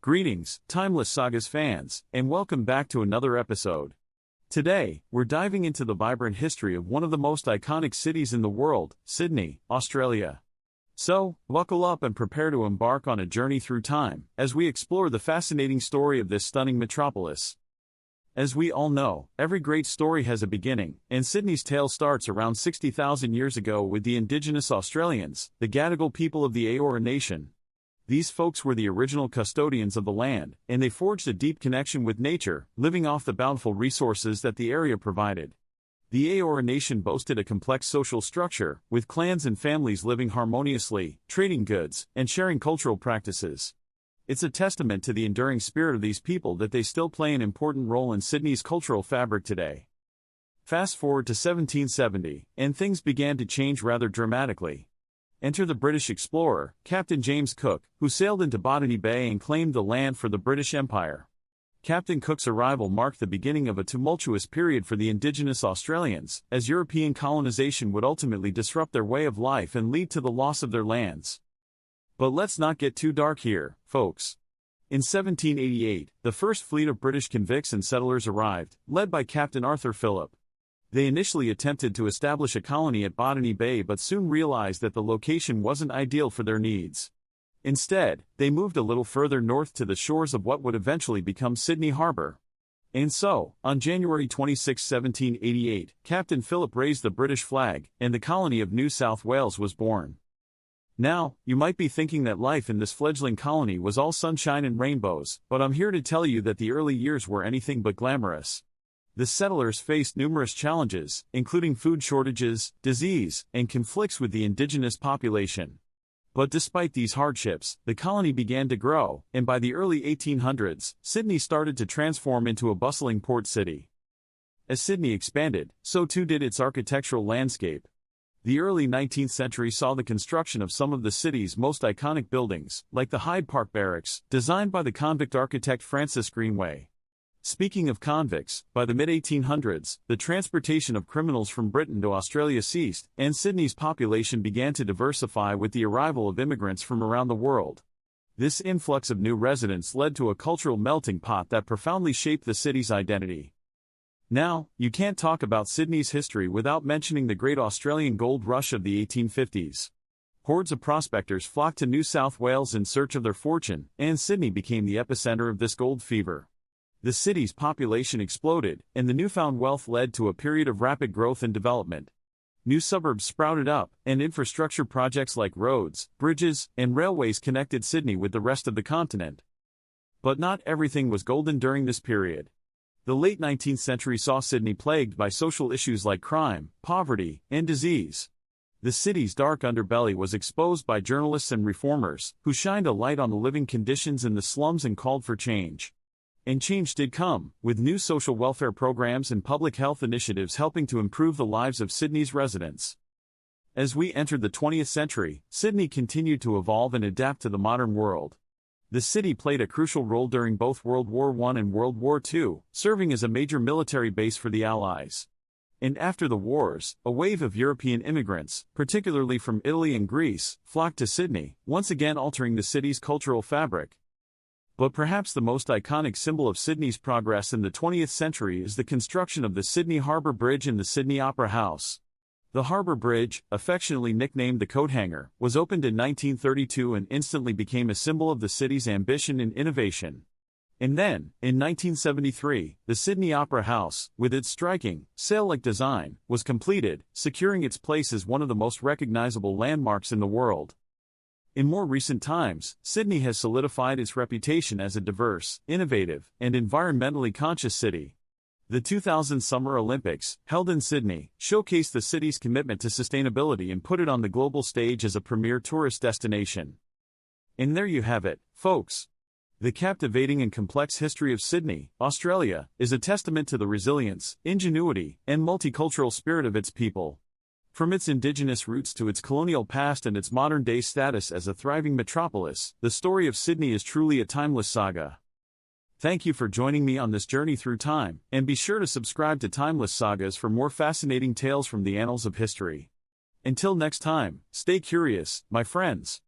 Greetings, Timeless Sagas fans, and welcome back to another episode. Today, we're diving into the vibrant history of one of the most iconic cities in the world, Sydney, Australia. So, buckle up and prepare to embark on a journey through time as we explore the fascinating story of this stunning metropolis. As we all know, every great story has a beginning, and Sydney's tale starts around 60,000 years ago with the indigenous Australians, the Gadigal people of the Eora Nation. These folks were the original custodians of the land, and they forged a deep connection with nature, living off the bountiful resources that the area provided. The Eora Nation boasted a complex social structure, with clans and families living harmoniously, trading goods, and sharing cultural practices. It's a testament to the enduring spirit of these people that they still play an important role in Sydney's cultural fabric today. Fast forward to 1770, and things began to change rather dramatically. Enter the British explorer, Captain James Cook, who sailed into Botany Bay and claimed the land for the British Empire. Captain Cook's arrival marked the beginning of a tumultuous period for the indigenous Australians, as European colonization would ultimately disrupt their way of life and lead to the loss of their lands. But let's not get too dark here, folks. In 1788, the first fleet of British convicts and settlers arrived, led by Captain Arthur Phillip. They initially attempted to establish a colony at Botany Bay but soon realized that the location wasn't ideal for their needs. Instead, they moved a little further north to the shores of what would eventually become Sydney Harbour. And so, on January 26, 1788, Captain Phillip raised the British flag, and the colony of New South Wales was born. Now, you might be thinking that life in this fledgling colony was all sunshine and rainbows, but I'm here to tell you that the early years were anything but glamorous. The settlers faced numerous challenges, including food shortages, disease, and conflicts with the indigenous population. But despite these hardships, the colony began to grow, and by the early 1800s, Sydney started to transform into a bustling port city. As Sydney expanded, so too did its architectural landscape. The early 19th century saw the construction of some of the city's most iconic buildings, like the Hyde Park Barracks, designed by the convict architect Francis Greenway. Speaking of convicts, by the mid-1800s, the transportation of criminals from Britain to Australia ceased, and Sydney's population began to diversify with the arrival of immigrants from around the world. This influx of new residents led to a cultural melting pot that profoundly shaped the city's identity. Now, you can't talk about Sydney's history without mentioning the great Australian gold rush of the 1850s. Hordes of prospectors flocked to New South Wales in search of their fortune, and Sydney became the epicenter of this gold fever. The city's population exploded, and the newfound wealth led to a period of rapid growth and development. New suburbs sprouted up, and infrastructure projects like roads, bridges, and railways connected Sydney with the rest of the continent. But not everything was golden during this period. The late 19th century saw Sydney plagued by social issues like crime, poverty, and disease. The city's dark underbelly was exposed by journalists and reformers, who shined a light on the living conditions in the slums and called for change. And change did come, with new social welfare programs and public health initiatives helping to improve the lives of Sydney's residents. As we entered the 20th century, Sydney continued to evolve and adapt to the modern world. The city played a crucial role during both World War I and World War II, serving as a major military base for the Allies. And after the wars, a wave of European immigrants, particularly from Italy and Greece, flocked to Sydney, once again altering the city's cultural fabric. But perhaps the most iconic symbol of Sydney's progress in the 20th century is the construction of the Sydney Harbour Bridge and the Sydney Opera House. The Harbour Bridge, affectionately nicknamed the Coat Hanger, was opened in 1932 and instantly became a symbol of the city's ambition and innovation. And then, in 1973, the Sydney Opera House, with its striking, sail-like design, was completed, securing its place as one of the most recognizable landmarks in the world. In more recent times, Sydney has solidified its reputation as a diverse, innovative, and environmentally conscious city. The 2000 Summer Olympics, held in Sydney, showcased the city's commitment to sustainability and put it on the global stage as a premier tourist destination. And there you have it, folks. The captivating and complex history of Sydney, Australia, is a testament to the resilience, ingenuity, and multicultural spirit of its people. From its indigenous roots to its colonial past and its modern-day status as a thriving metropolis, the story of Sydney is truly a timeless saga. Thank you for joining me on this journey through time, and be sure to subscribe to Timeless Sagas for more fascinating tales from the annals of history. Until next time, stay curious, my friends.